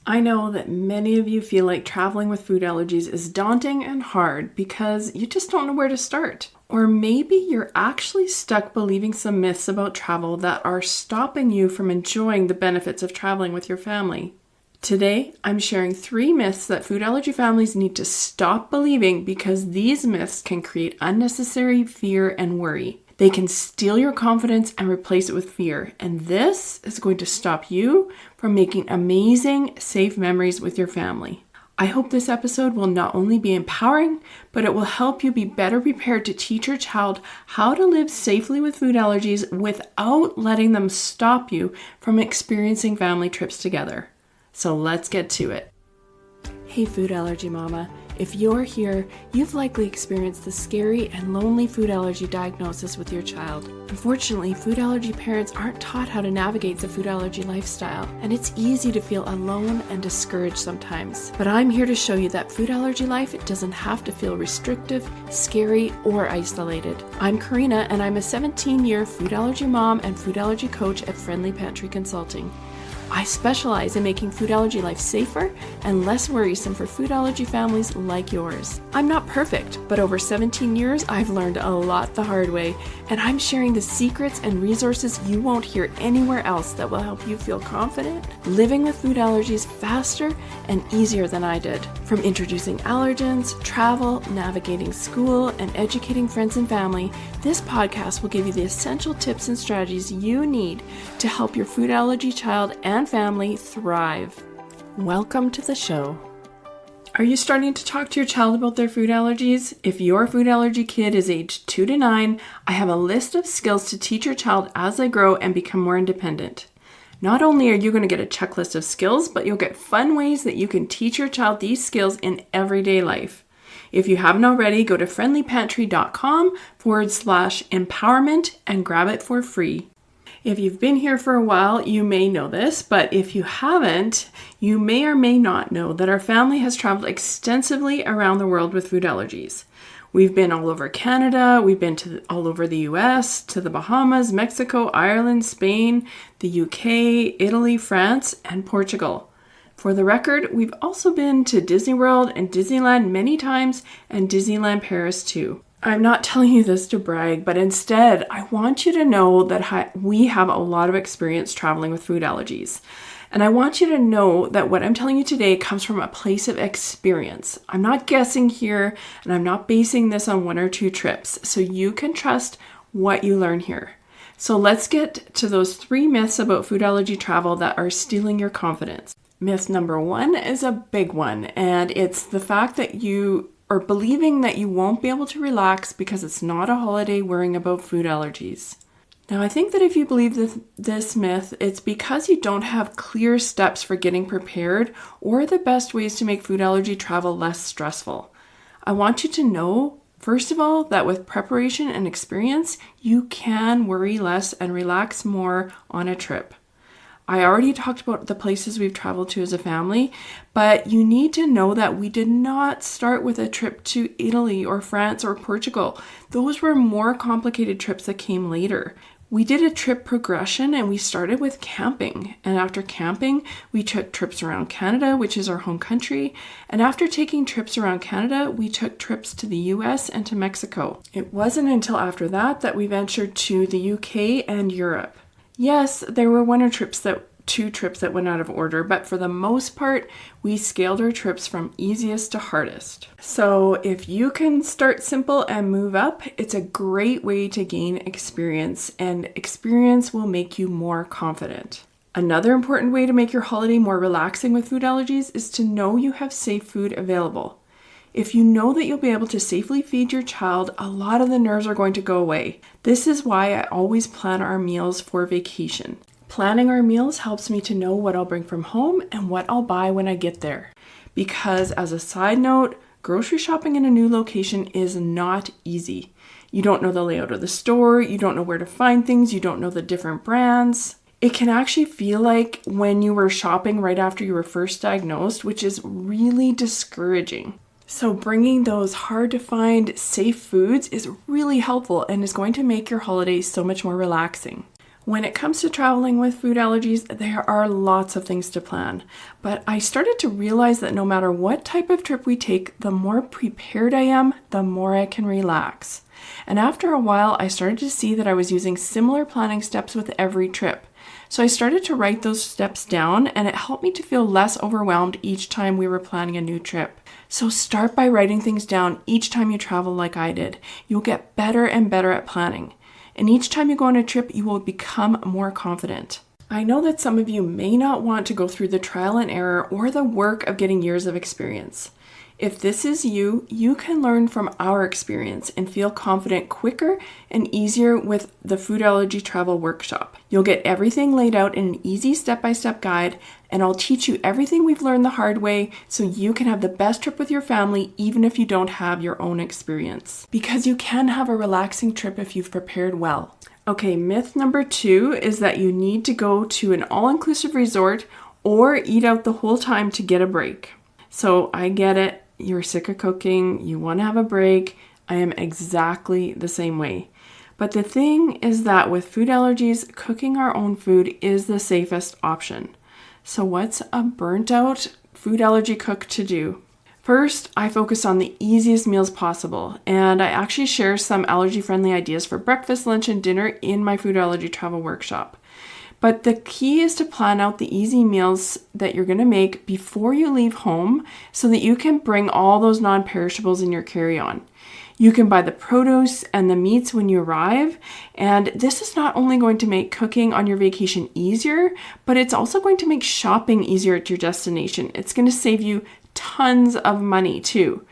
I know that many of you feel like traveling with food allergies is daunting and hard because you just don't know where to start. Or maybe you're actually stuck believing some myths about travel that are stopping you from enjoying the benefits of traveling with your family. Today, I'm sharing 3 myths that food allergy families need to stop believing because these myths can create unnecessary fear and worry. They can steal your confidence and replace it with fear. And this is going to stop you from making amazing, safe memories with your family. I hope this episode will not only be empowering, but it will help you be better prepared to teach your child how to live safely with food allergies without letting them stop you from experiencing family trips together. So let's get to it. Hey Food Allergy Mama, if you're here, you've likely experienced the scary and lonely food allergy diagnosis with your child. Unfortunately, food allergy parents aren't taught how to navigate the food allergy lifestyle, and it's easy to feel alone and discouraged sometimes. But I'm here to show you that food allergy life doesn't have to feel restrictive, scary, or isolated. I'm Corinna, and I'm a 17-year food allergy mom and food allergy coach at Friendly Pantry Consulting. I specialize in making food allergy life safer and less worrisome for food allergy families like yours. I'm not perfect, but over 17 years, I've learned a lot the hard way, and I'm sharing the secrets and resources you won't hear anywhere else that will help you feel confident living with food allergies faster and easier than I did. From introducing allergens, travel, navigating school, and educating friends and family, this podcast will give you the essential tips and strategies you need to help your food allergy child and family thrive. Welcome to the show. Are you starting to talk to your child about their food allergies? If your food allergy kid is aged 2 to 9, I have a list of skills to teach your child as they grow and become more independent. Not only are you going to get a checklist of skills, but you'll get fun ways that you can teach your child these skills in everyday life. If you haven't already, go to friendlypantry.com/empowerment and grab it for free. If you've been here for a while, you may know this, but if you haven't, you may or may not know that our family has traveled extensively around the world with food allergies. We've been all over Canada, we've been all over the US, to the Bahamas, Mexico, Ireland, Spain, the UK, Italy, France, and Portugal. For the record, we've also been to Disney World and Disneyland many times, and Disneyland Paris too. I'm not telling you this to brag, but instead, I want you to know that we have a lot of experience traveling with food allergies. And I want you to know that what I'm telling you today comes from a place of experience. I'm not guessing here, and I'm not basing this on 1 or 2 trips, so you can trust what you learn here. So let's get to those 3 myths about food allergy travel that are stealing your confidence. Myth number 1 is a big one, and it's the fact that you are believing that you won't be able to relax because it's not a holiday worrying about food allergies. Now, I think that if you believe this myth, it's because you don't have clear steps for getting prepared or the best ways to make food allergy travel less stressful. I want you to know, first of all, that with preparation and experience, you can worry less and relax more on a trip. I already talked about the places we've traveled to as a family, but you need to know that we did not start with a trip to Italy or France or Portugal. Those were more complicated trips that came later. We did a trip progression and we started with camping. And after camping, we took trips around Canada, which is our home country. And after taking trips around Canada, we took trips to the US and to Mexico. It wasn't until after that that we ventured to the UK and Europe. Yes, there were 2 trips that went out of order, but for the most part, we scaled our trips from easiest to hardest. So if you can start simple and move up, it's a great way to gain experience, and experience will make you more confident. Another important way to make your holiday more relaxing with food allergies is to know you have safe food available. If you know that you'll be able to safely feed your child, a lot of the nerves are going to go away. This is why I always plan our meals for vacation. Planning our meals helps me to know what I'll bring from home and what I'll buy when I get there. Because as a side note, grocery shopping in a new location is not easy. You don't know the layout of the store, you don't know where to find things, you don't know the different brands. It can actually feel like when you were shopping right after you were first diagnosed, which is really discouraging. So bringing those hard to find safe foods is really helpful and is going to make your holidays so much more relaxing. When it comes to traveling with food allergies, there are lots of things to plan. But I started to realize that no matter what type of trip we take, the more prepared I am, the more I can relax. And after a while, I started to see that I was using similar planning steps with every trip. So I started to write those steps down, and it helped me to feel less overwhelmed each time we were planning a new trip. So start by writing things down each time you travel like I did. You'll get better and better at planning. And each time you go on a trip, you will become more confident. I know that some of you may not want to go through the trial and error or the work of getting years of experience. If this is you, you can learn from our experience and feel confident quicker and easier with the Food Allergy Travel Workshop. You'll get everything laid out in an easy step-by-step guide, and I'll teach you everything we've learned the hard way so you can have the best trip with your family even if you don't have your own experience. Because you can have a relaxing trip if you've prepared well. Okay, myth number 2 is that you need to go to an all-inclusive resort or eat out the whole time to get a break. So I get it. You're sick of cooking, you want to have a break. I am exactly the same way. But the thing is that with food allergies, cooking our own food is the safest option. So what's a burnt out food allergy cook to do? First, I focus on the easiest meals possible, and I actually share some allergy-friendly ideas for breakfast, lunch, and dinner in my Food Allergy Travel Workshop. But the key is to plan out the easy meals that you're going to make before you leave home so that you can bring all those non-perishables in your carry-on. You can buy the produce and the meats when you arrive, and this is not only going to make cooking on your vacation easier, but it's also going to make shopping easier at your destination. It's going to save you tons of money too.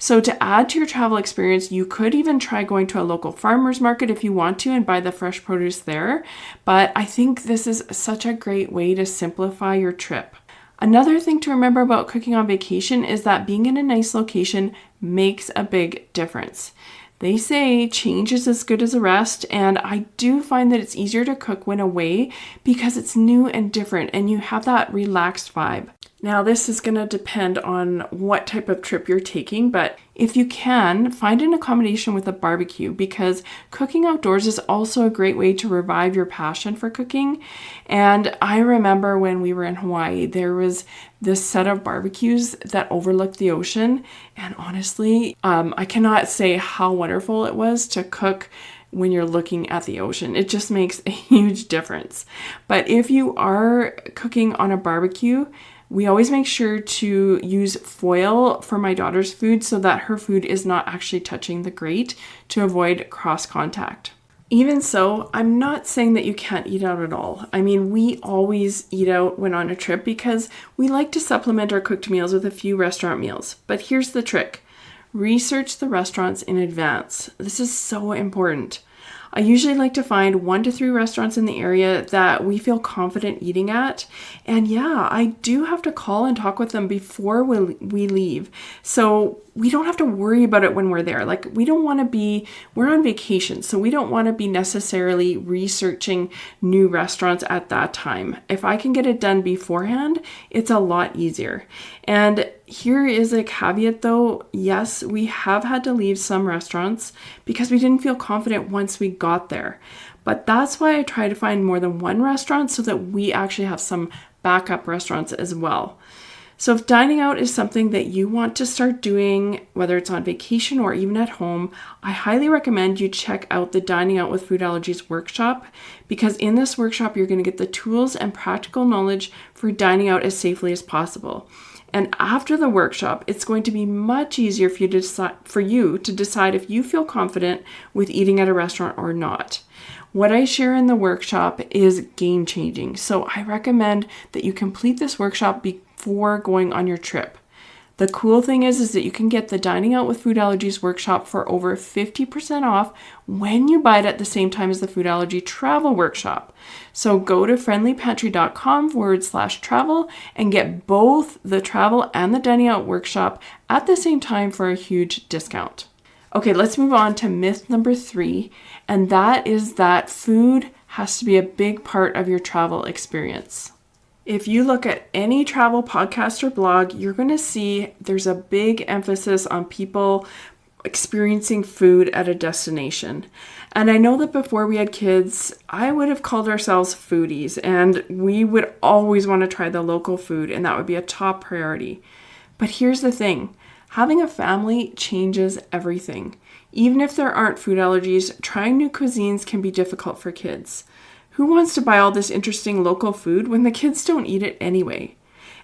So to add to your travel experience, you could even try going to a local farmer's market if you want to and buy the fresh produce there. But I think this is such a great way to simplify your trip. Another thing to remember about cooking on vacation is that being in a nice location makes a big difference. They say change is as good as a rest, and I do find that it's easier to cook when away because it's new and different and you have that relaxed vibe. Now, this is going to depend on what type of trip you're taking, but if you can, find an accommodation with a barbecue because cooking outdoors is also a great way to revive your passion for cooking. And I remember when we were in Hawaii, there was this set of barbecues that overlooked the ocean. And honestly, I cannot say how wonderful it was to cook when you're looking at the ocean. It just makes a huge difference. But if you are cooking on a barbecue, we always make sure to use foil for my daughter's food so that her food is not actually touching the grate to avoid cross contact. Even so, I'm not saying that you can't eat out at all. I mean, we always eat out when on a trip because we like to supplement our cooked meals with a few restaurant meals. But here's the trick. Research the restaurants in advance. This is so important. I usually like to find 1 to 3 restaurants in the area that we feel confident eating at. And yeah, I do have to call and talk with them before we leave. So we don't have to worry about it when we're there. Like we're on vacation, so we don't want to be necessarily researching new restaurants at that time. If I can get it done beforehand, it's a lot easier. And here is a caveat though. Yes, we have had to leave some restaurants because we didn't feel confident once we got there. But that's why I try to find more than one restaurant so that we actually have some backup restaurants as well. So if dining out is something that you want to start doing, whether it's on vacation or even at home, I highly recommend you check out the Dining Out with Food Allergies workshop, because in this workshop, you're going to get the tools and practical knowledge for dining out as safely as possible. And after the workshop, it's going to be much easier for you to decide if you feel confident with eating at a restaurant or not. What I share in the workshop is game-changing, so I recommend that you complete this workshop before going on your trip. The cool thing is that you can get the Dining Out with Food Allergies workshop for over 50% off when you buy it at the same time as the Food Allergy Travel Workshop. So go to friendlypantry.com/travel and get both the travel and the Dining Out workshop at the same time for a huge discount. Okay, let's move on to myth number 3, and that is that food has to be a big part of your travel experience. If you look at any travel podcast or blog, you're going to see there's a big emphasis on people experiencing food at a destination. And I know that before we had kids, I would have called ourselves foodies, and we would always want to try the local food, and that would be a top priority. But here's the thing, having a family changes everything. Even if there aren't food allergies, trying new cuisines can be difficult for kids. Who wants to buy all this interesting local food when the kids don't eat it anyway?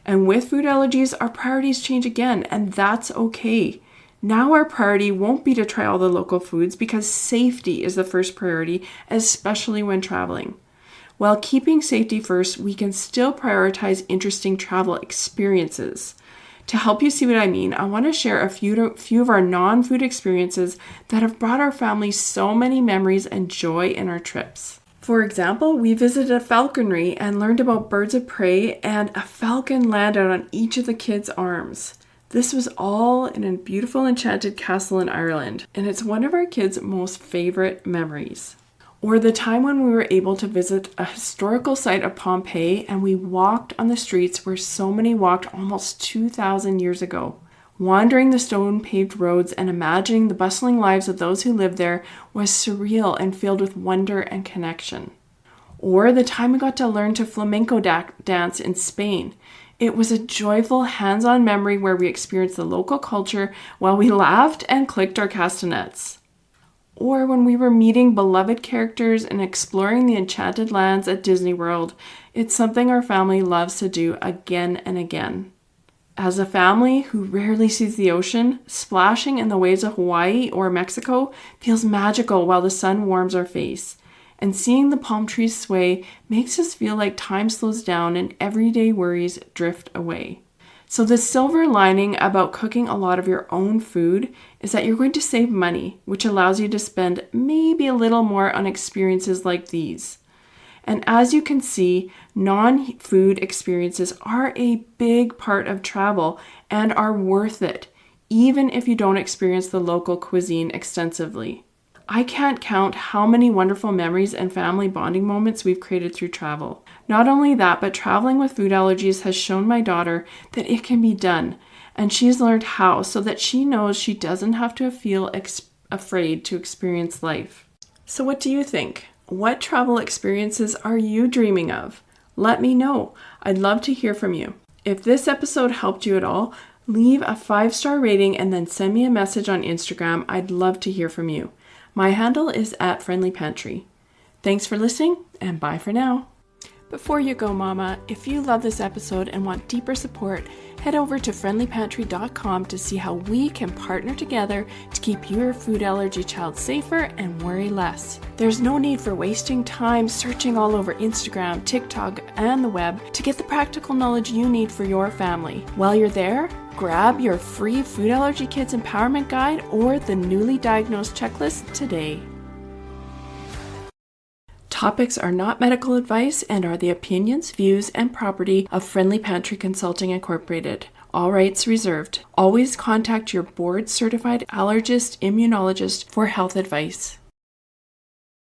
And with food allergies, our priorities change again, and that's okay. Now our priority won't be to try all the local foods because safety is the first priority, especially when traveling. While keeping safety first, we can still prioritize interesting travel experiences. To help you see what I mean, I want to share a few of our non-food experiences that have brought our family so many memories and joy in our trips. For example, we visited a falconry and learned about birds of prey, and a falcon landed on each of the kids' arms. This was all in a beautiful enchanted castle in Ireland, and it's one of our kids' most favorite memories. Or the time when we were able to visit a historical site of Pompeii and we walked on the streets where so many walked almost 2,000 years ago. Wandering the stone-paved roads and imagining the bustling lives of those who lived there was surreal and filled with wonder and connection. Or the time we got to learn to flamenco dance in Spain. It was a joyful, hands-on memory where we experienced the local culture while we laughed and clicked our castanets. Or when we were meeting beloved characters and exploring the enchanted lands at Disney World. It's something our family loves to do again and again. As a family who rarely sees the ocean, splashing in the waves of Hawaii or Mexico feels magical while the sun warms our face. And seeing the palm trees sway makes us feel like time slows down and everyday worries drift away. So the silver lining about cooking a lot of your own food is that you're going to save money, which allows you to spend maybe a little more on experiences like these. And as you can see, non-food experiences are a big part of travel and are worth it, even if you don't experience the local cuisine extensively. I can't count how many wonderful memories and family bonding moments we've created through travel. Not only that, but traveling with food allergies has shown my daughter that it can be done, and she's learned how so that she knows she doesn't have to feel afraid to experience life. So what do you think? What travel experiences are you dreaming of? Let me know. I'd love to hear from you. If this episode helped you at all, leave a 5-star rating and then send me a message on Instagram. I'd love to hear from you. My handle is @FriendlyPantry. Thanks for listening, and bye for now. Before you go, Mama, if you love this episode and want deeper support, head over to friendlypantry.com to see how we can partner together to keep your food allergy child safer and worry less. There's no need for wasting time searching all over Instagram, TikTok, and the web to get the practical knowledge you need for your family. While you're there, grab your free Food Allergy Kids Empowerment Guide or the newly diagnosed checklist today. Topics are not medical advice and are the opinions, views, and property of Friendly Pantry Consulting Incorporated. All rights reserved. Always contact your board-certified allergist, immunologist for health advice.